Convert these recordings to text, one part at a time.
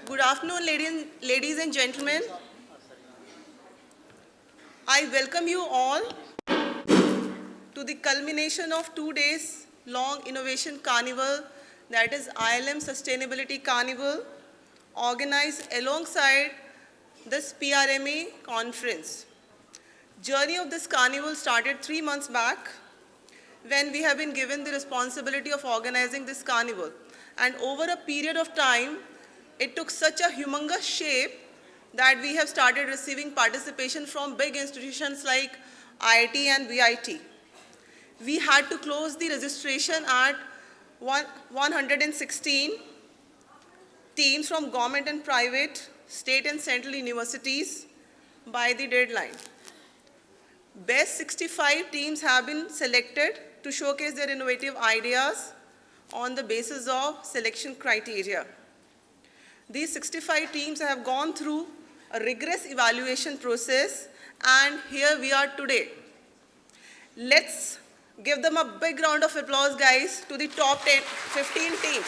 Good afternoon, ladies and gentlemen. I welcome you all to the culmination of 2 days long innovation carnival, that is ILM Sustainability Carnival, organized alongside this PRMA conference. Journey of this carnival started 3 months back when we have been given the responsibility of organizing this carnival. And over a period of time, it took such a humongous shape that we have started receiving participation from big institutions like IIT and VIT. We had to close the registration at 116 teams from government and private, state and central universities by the deadline. Best 65 teams have been selected to showcase their innovative ideas on the basis of selection criteria. These 65 teams have gone through a rigorous evaluation process, and here we are today. Let's give them a big round of applause, guys, to the top 15 teams.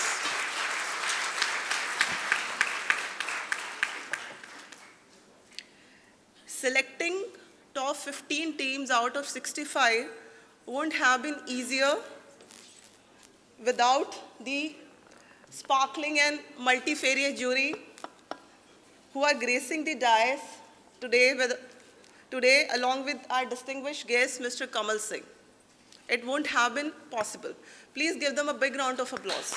Selecting top 15 teams out of 65 wouldn't have been easier without the sparkling and multifarious jury who are gracing the dais today along with our distinguished guest, Mr. Kamal Singh. It wouldn't have been possible. Please give them a big round of applause.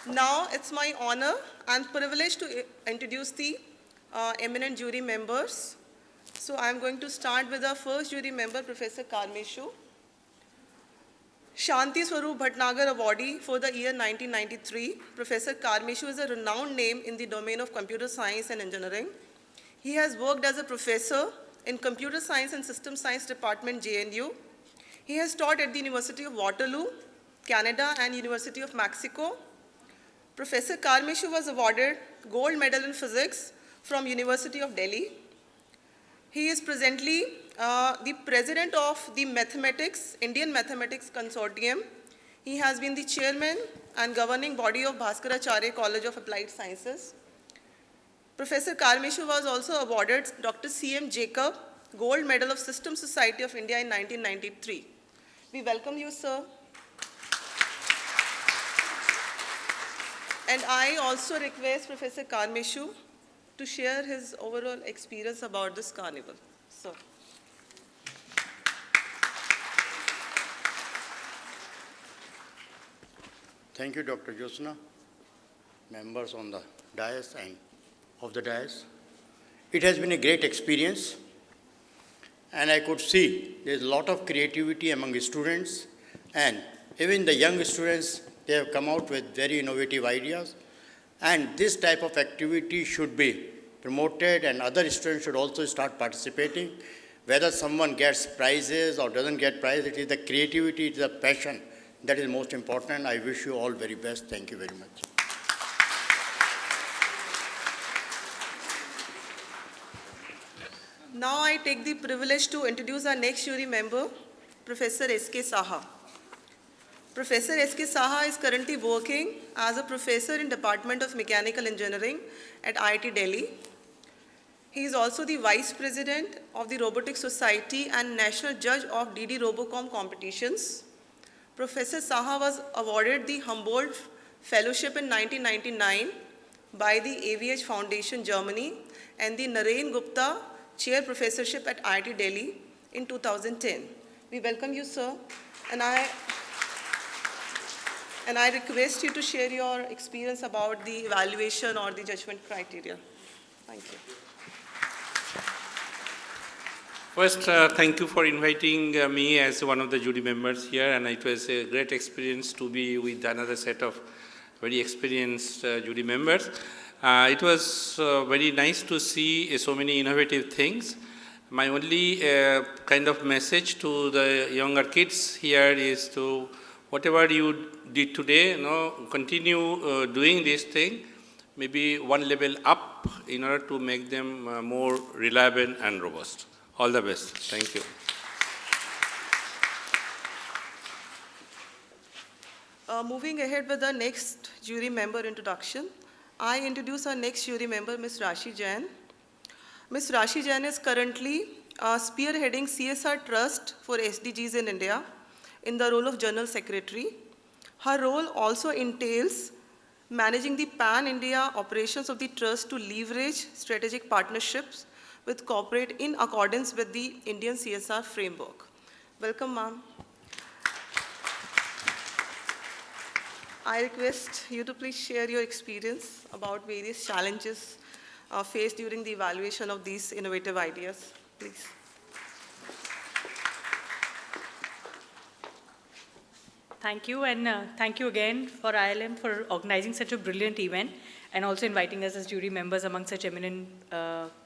Now, it's my honor and privilege to introduce the eminent jury members. So I'm going to start with our first jury member, Professor Karmeshu. Shanti Swarup Bhatnagar Awardee for the year 1993. Professor Karmeshu is a renowned name in the domain of computer science and engineering. He has worked as a professor in Computer Science and System Science Department, JNU. He has taught at the University of Waterloo, Canada, and University of Mexico. Professor Karmeshu was awarded Gold Medal in Physics from University of Delhi. He is presently the president of the Indian Mathematics Consortium. He has been the chairman and governing body of Bhaskaracharya College of Applied Sciences. Professor Karmeshu was also awarded Dr. C.M. Jacob Gold Medal of System Society of India in 1993. We welcome you, sir. And I also request Professor Karmeshu to share his overall experience about this carnival. So. Thank you, Dr. Jyotsna, members on the dais and of the dais. It has been a great experience, and I could see there's a lot of creativity among the students, and even the young students, they have come out with very innovative ideas. And this type of activity should be promoted, and other students should also start participating. Whether someone gets prizes or doesn't get prizes, it is the creativity, it is the passion that is most important. I wish you all very best. Thank you very much. Now I take the privilege to introduce our next jury member, Professor S.K. Saha. Professor S.K. Saha is currently working as a professor in Department of Mechanical Engineering at IIT Delhi. He is also the Vice President of the Robotics Society and National Judge of DD Robocom competitions. Professor Saha was awarded the Humboldt Fellowship in 1999 by the AVH Foundation, Germany, and the Naren Gupta Chair Professorship at IIT Delhi in 2010. We welcome you, sir, and I request you to share your experience about the evaluation or the judgment criteria. Thank you. First, thank you for inviting me as one of the jury members here, and it was a great experience to be with another set of very experienced jury members. It was very nice to see so many innovative things. My only kind of message to the younger kids here is to whatever you did today, continue doing this thing, maybe one level up in order to make them more reliable and robust. All the best. Thank you. Moving ahead with the next jury member introduction, I introduce our next jury member, Ms. Rashi Jain. Ms. Rashi Jain is currently spearheading CSR Trust for SDGs in India in the role of General Secretary. Her role also entails managing the pan-India operations of the Trust to leverage strategic partnerships with corporate in accordance with the Indian CSR framework. Welcome, ma'am. I request you to please share your experience about various challenges faced during the evaluation of these innovative ideas, please. Thank you, and thank you again for ILM for organizing such a brilliant event and also inviting us as jury members among such eminent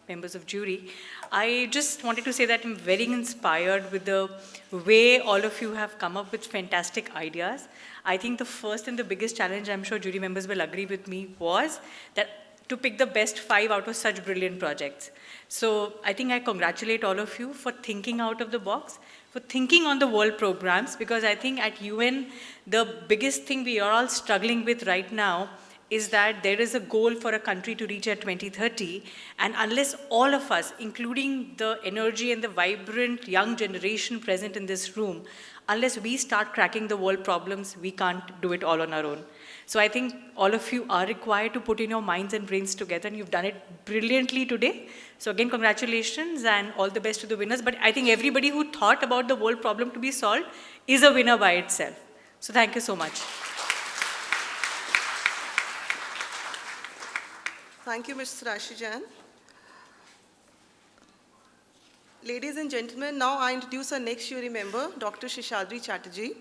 members of jury. I just wanted to say that I'm very inspired with the way all of you have come up with fantastic ideas. I think the first and the biggest challenge, I'm sure jury members will agree with me, was that to pick the best 5 out of such brilliant projects. So I think I congratulate all of you for thinking out of the box, for thinking on the world programs, because I think at UN, the biggest thing we are all struggling with right now is that there is a goal for a country to reach at 2030, and unless all of us, including the energy and the vibrant young generation present in this room, unless we start cracking the world problems, we can't do it all on our own. So I think all of you are required to put in your minds and brains together, and you've done it brilliantly today. So again, congratulations and all the best to the winners. But I think everybody who thought about the world problem to be solved is a winner by itself. So thank you so much. Thank you, Ms. Rashi Jain. Ladies and gentlemen, now I introduce our next jury member, Dr. Sheshadri Chatterjee.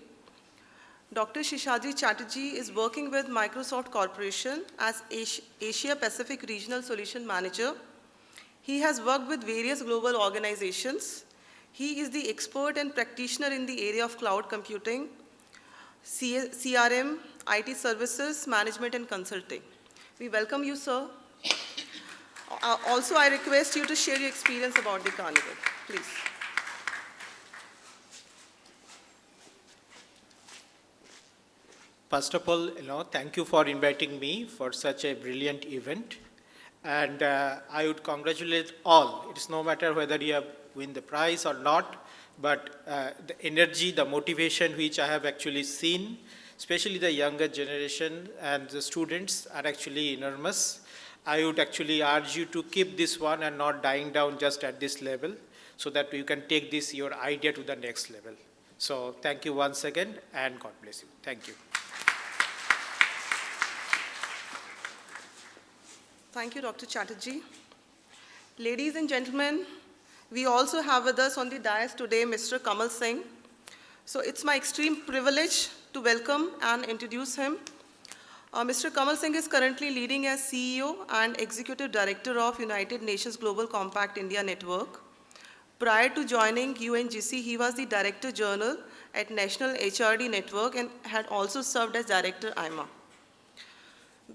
Dr. Sheshadri Chatterjee is working with Microsoft Corporation as Asia Pacific Regional Solution Manager. He has worked with various global organizations. He is the expert and practitioner in the area of cloud computing, CRM, IT services, management, and consulting. We welcome you, sir. Also, I request you to share your experience about the carnival, please. First of all, thank you for inviting me for such a brilliant event. And I would congratulate all. It is no matter whether you have win the prize or not, but the energy, the motivation which I have actually seen, especially the younger generation and the students, are actually enormous. I would actually urge you to keep this one and not dying down just at this level, so that you can take this, your idea, to the next level. So thank you once again, and God bless you. Thank you. Thank you, Dr. Chatterjee. Ladies and gentlemen, we also have with us on the dais today Mr. Kamal Singh. So it's my extreme privilege to welcome and introduce him. Mr. Kamal Singh is currently leading as CEO and Executive Director of United Nations Global Compact India Network. Prior to joining UNGC, he was the Director General at National HRD Network and had also served as Director IMA.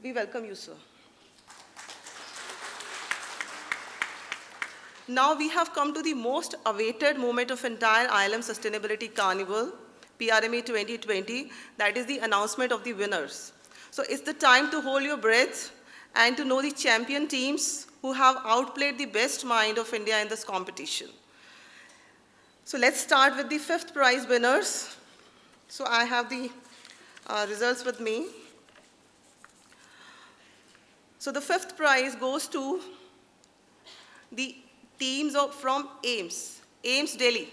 We welcome you, sir. Now we have come to the most awaited moment of entire ILM Sustainability Carnival, PRME 2020, that is the announcement of the winners. So it's the time to hold your breath and to know the champion teams who have outplayed the best mind of India in this competition. So let's start with the 5th prize winners. So I have the results with me. So the 5th prize goes to the teams from AIMS Delhi.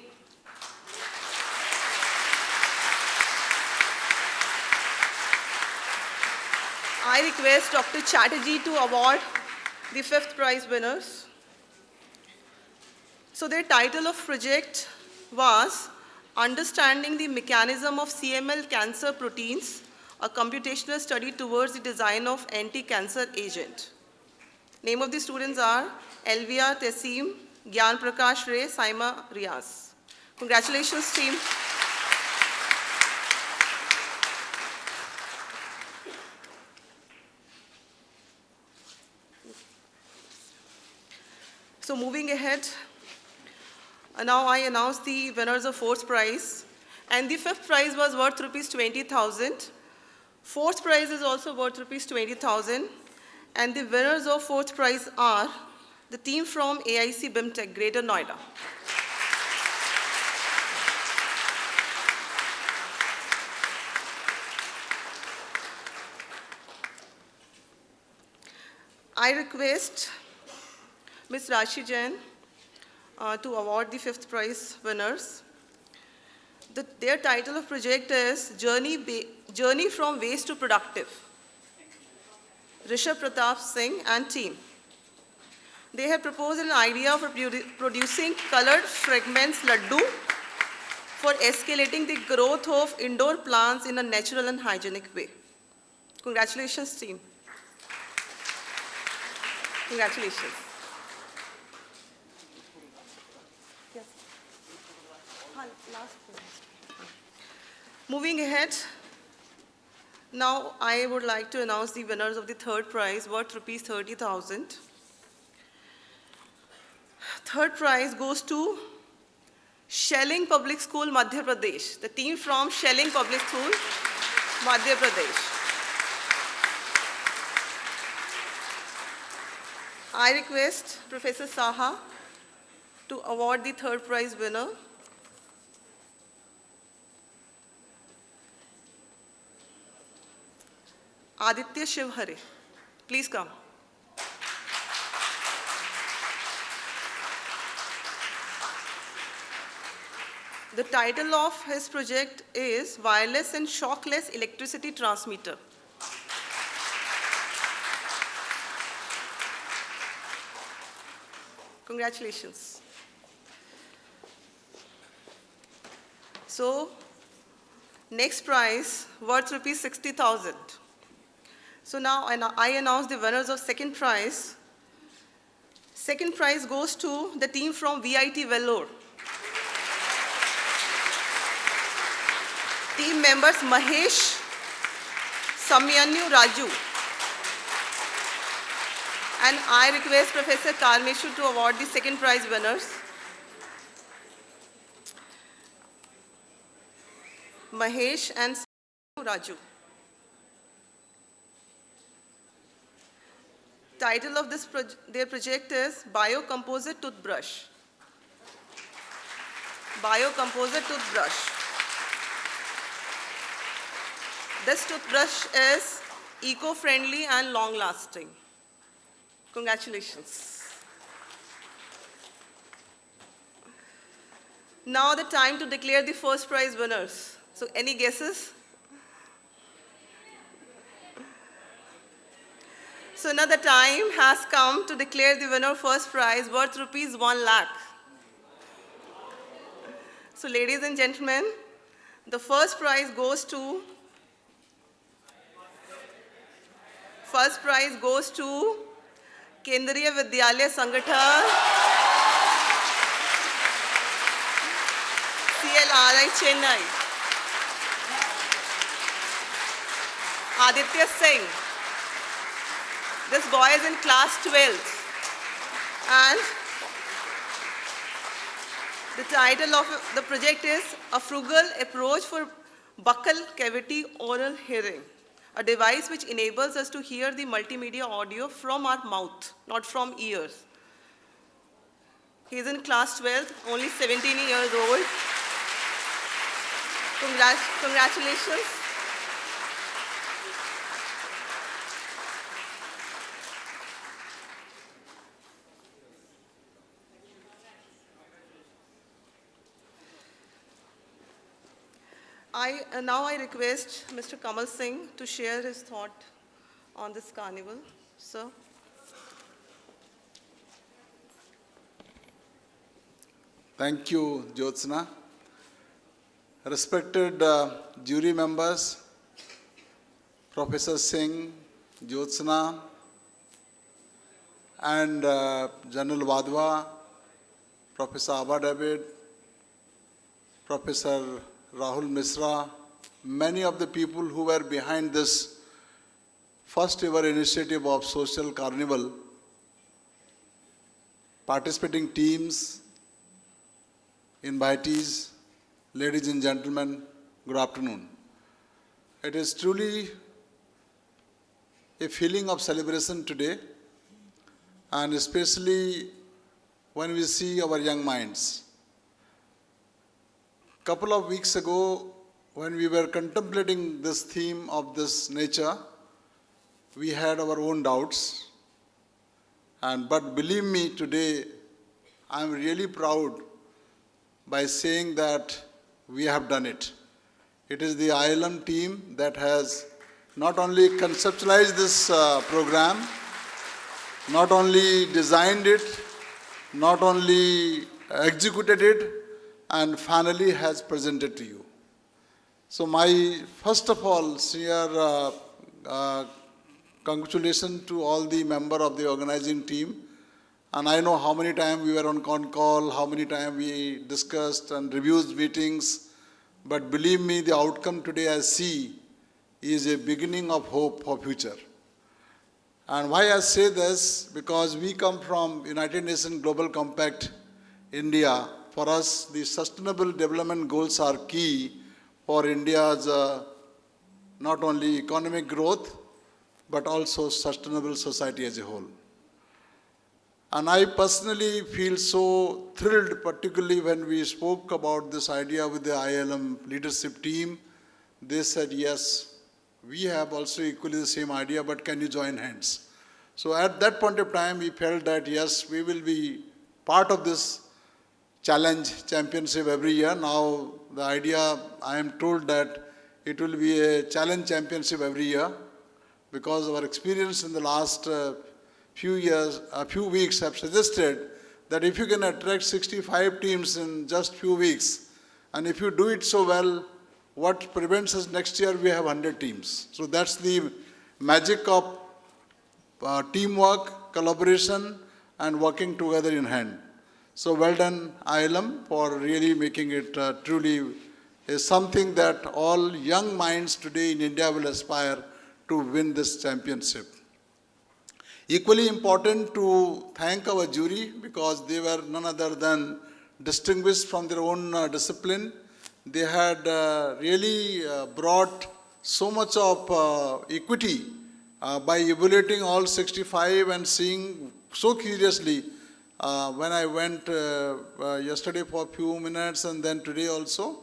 I request Dr. Chatterjee to award the 5th prize winners. So their title of project was Understanding the Mechanism of CML Cancer Proteins, a computational study towards the design of anti-cancer agent. Name of the students are Elvia Tessim, Gyan Prakash Ray, Saima Riaz. Congratulations, team. So moving ahead, now I announce the winners of 4th prize. And the 5th prize was worth rupees 20,000. Fourth prize is also worth rupees 20,000. And the winners of fourth prize are the team from AIC BIMTech, Greater Noida. I request Ms. Rashi Jain to award the fifth prize winners. Their title of project is Journey from Waste to Productive. Rishabh Pratap Singh and team. They have proposed an idea for producing colored fragments laddu for escalating the growth of indoor plants in a natural and hygienic way. Congratulations, team. Congratulations. Yes. Moving ahead, now I would like to announce the winners of the third prize worth rupees 30,000. Third prize goes to Shelling Public School, Madhya Pradesh. The team from Shelling Public School, Madhya Pradesh. I request Professor Saha to award the third prize winner. Aditya Shivhare, please come. The title of his project is Wireless and Shockless Electricity Transmitter. Congratulations. So, next prize worth rupees 60,000. So now I announce the winners of second prize. Second prize goes to the team from VIT Vellore. Team members Mahesh, Samyanyu, Raju. And I request Professor Karmeshu to award the second prize winners. Mahesh and Raju. Title of their project is Biocomposite Toothbrush. Biocomposite Toothbrush. This toothbrush is eco-friendly and long-lasting. Congratulations. Now the time to declare the first prize winners. So any guesses? So now the time has come to declare the winner first prize worth rupees 1 lakh. So ladies and gentlemen, the first prize goes to Kendriya Vidyalaya Sangathan, CLRI Chennai. Aditya Singh. This boy is in class 12th. And the title of the project is A Frugal Approach for Buccal Cavity Oral Hearing, a device which enables us to hear the multimedia audio from our mouth, not from ears. He is in class 12th, only 17 years old. Congratulations. Now I request Mr. Kamal Singh to share his thought on this carnival. Sir. Thank you, Jyotsna. Respected jury members, Professor Singh, Jyotsna, and General Wadhwa, Professor Abba David, Professor Rahul Misra, many of the people who were behind this first ever initiative of Social Carnival, participating teams, invitees, ladies and gentlemen, good afternoon. It is truly a feeling of celebration today, and especially when we see our young minds. Couple of weeks ago, when we were contemplating this theme of this nature, we had our own doubts. But believe me, today, I am really proud by saying that we have done it. It is the ILM team that has not only conceptualized this program, not only designed it, not only executed it, and finally has presented to you. So my, first of all, sincere congratulations to all the members of the organizing team. And I know how many times we were on con call, how many times we discussed and reviewed meetings. But believe me, the outcome today I see is a beginning of hope for future. And why I say this, because we come from United Nations Global Compact, India. For us, the sustainable development goals are key for India's not only economic growth, but also sustainable society as a whole. And I personally feel so thrilled, particularly when we spoke about this idea with the ILM leadership team. They said, yes, we have also equally the same idea, but can you join hands? So at that point of time, we felt that, yes, we will be part of this challenge championship every year. Now, the idea, I am told that it will be a challenge championship every year, because our experience in the last few weeks have suggested that if you can attract 65 teams in just few weeks, and if you do it so well, what prevents us next year, we have 100 teams. So that's the magic of teamwork, collaboration, and working together in hand. So well done, ILM, for really making it truly something that all young minds today in India will aspire to win this championship. Equally important to thank our jury, because they were none other than distinguished from their own discipline. They had really brought so much of equity by evaluating all 65 and seeing so curiously. When I went yesterday for a few minutes and then today also,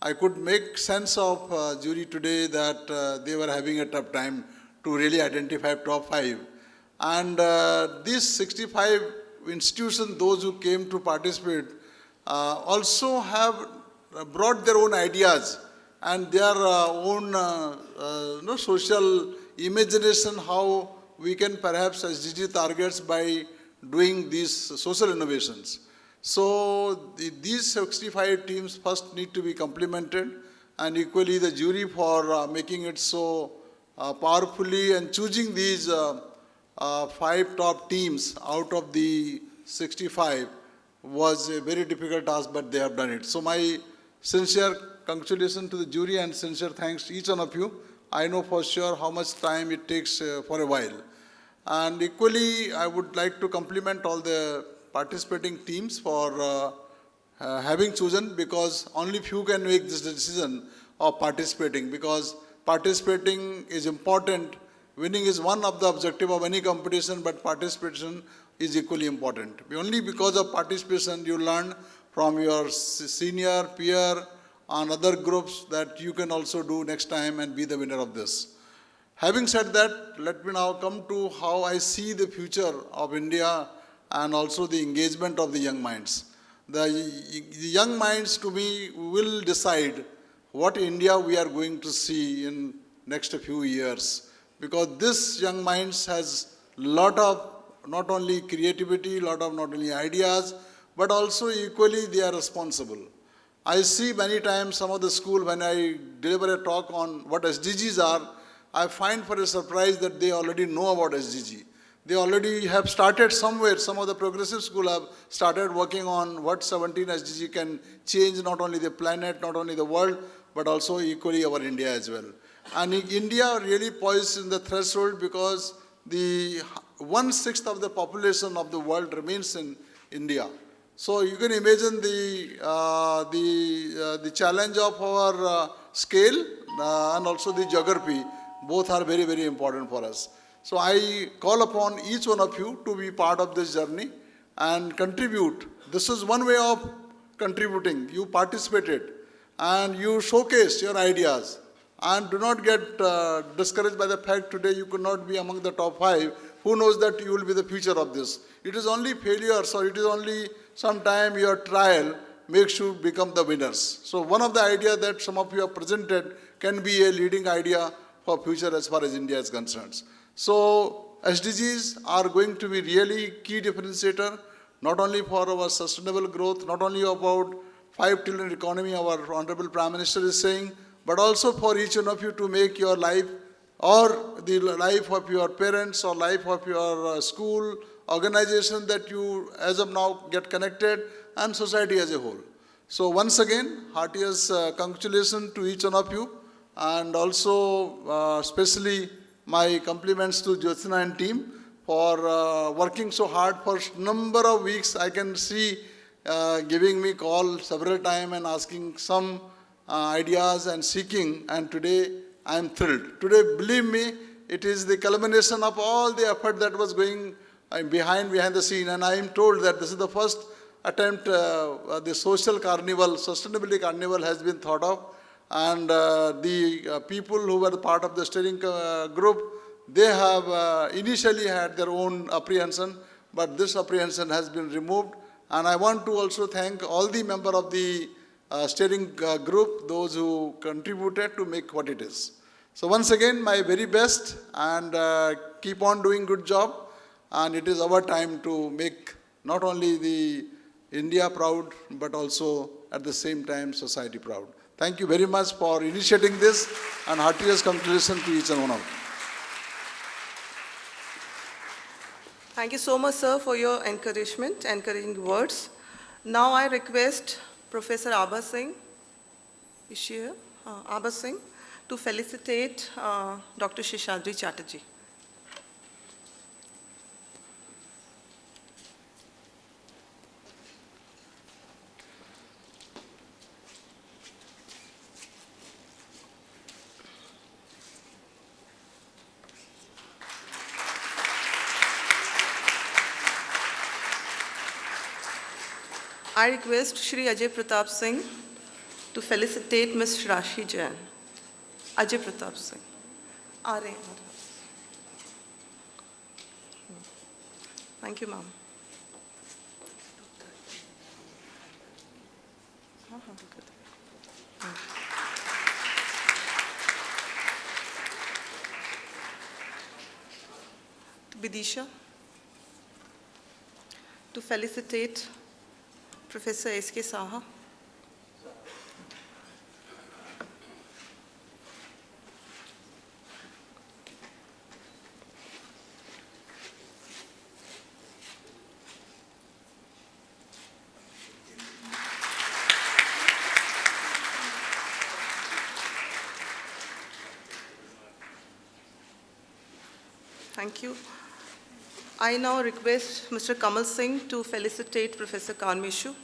I could make sense of jury today that they were having a tough time to really identify top 5. And these 65 institutions, those who came to participate, also have brought their own ideas and their own social imagination, how we can perhaps SDG targets by doing these social innovations. So these 65 teams first need to be complemented, and equally the jury for making it so powerfully and choosing these 5 top teams out of the 65 was a very difficult task, but they have done it. So my sincere congratulations to the jury and sincere thanks to each one of you. I know for sure how much time it takes for a while. And equally, I would like to compliment all the participating teams for having chosen, because only few can make this decision of participating, because participating is important. Winning is one of the objectives of any competition, but participation is equally important. Only because of participation you learn from your senior, peer, and other groups that you can also do next time and be the winner of this. Having said that, let me now come to how I see the future of India and also the engagement of the young minds. The young minds, to me, will decide what India we are going to see in next few years. Because this young minds has lot of not only creativity, lot of not only ideas, but also equally they are responsible. I see many times some of the school, when I deliver a talk on what SDGs are, I find for a surprise that they already know about SDG. They already have started somewhere. Some of the progressive schools have started working on what 17 SDG can change not only the planet, not only the world, but also equally our India as well. And India really poised in the threshold, because the 1/6 of the population of the world remains in India. So you can imagine the challenge of our scale and also the geography. Both are very, very important for us. So I call upon each one of you to be part of this journey and contribute. This is one way of contributing. You participated and you showcased your ideas. And do not get discouraged by the fact today you could not be among the top 5. Who knows that you will be the future of this? It is only failures or it is only sometime your trial makes you become the winners. So one of the ideas that some of you have presented can be a leading idea for future as far as India is concerned. So SDGs are going to be really key differentiator, not only for our sustainable growth, not only about 5 trillion economy our Honorable Prime Minister is saying, but also for each one of you to make your life or the life of your parents or life of your school, organization that you as of now get connected and society as a whole. So once again, heartiest congratulations to each one of you and also especially my compliments to Jyotsna and team for working so hard for number of weeks. I can see giving me call several times and asking some ideas and seeking, and today I am thrilled. Today, believe me, it is the culmination of all the effort that was going behind the scene, and I am told that this is the first attempt the social carnival, sustainability carnival has been thought of, and the people who were part of the steering group, they have initially had their own apprehension, but this apprehension has been removed, and I want to also thank all the members of the steering group, those who contributed to make what it is. So once again, my very best, and keep on doing good job. And it is our time to make not only the India proud, but also at the same time society proud. Thank you very much for initiating this, and heartiest congratulations to each and one of you. Thank you so much, sir, for your encouraging words. Now I request Professor Abha Singh, is she here? Abha Singh, to felicitate Dr. Seshadri Chatterjee. I request Shri Ajay Pratap Singh to felicitate Ms. Rashi Jain. Ajay Pratap Singh. Thank you, ma'am. Bidisha, to felicitate Professor S.K. Saha. Thank you. I now request Mr. Kamal Singh to felicitate Professor Karmeshu.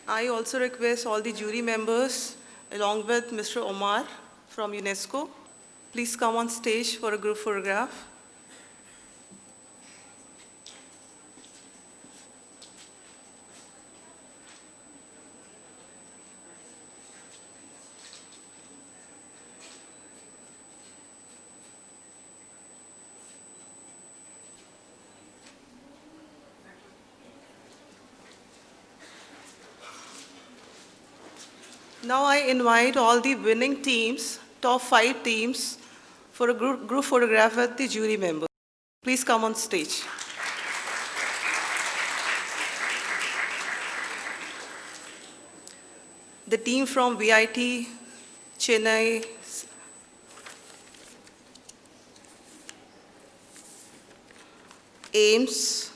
I also request all the jury members, along with Mr. Omar from UNESCO, please come on stage for a group photograph. Now I invite all the winning teams, top 5 teams, for a group photograph with the jury members. Please come on stage. The team from VIT, Chennai, AIMS,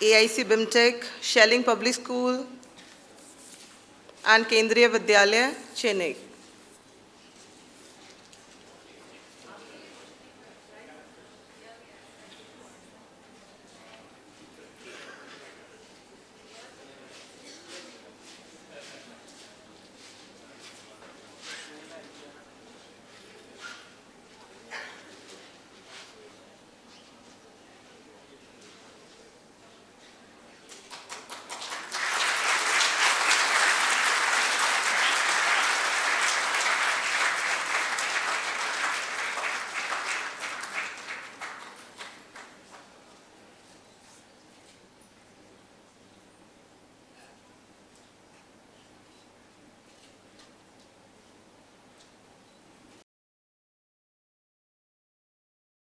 AIC BIMTech, Schelling Public School, and Kendriya Vidyalaya, Chennai.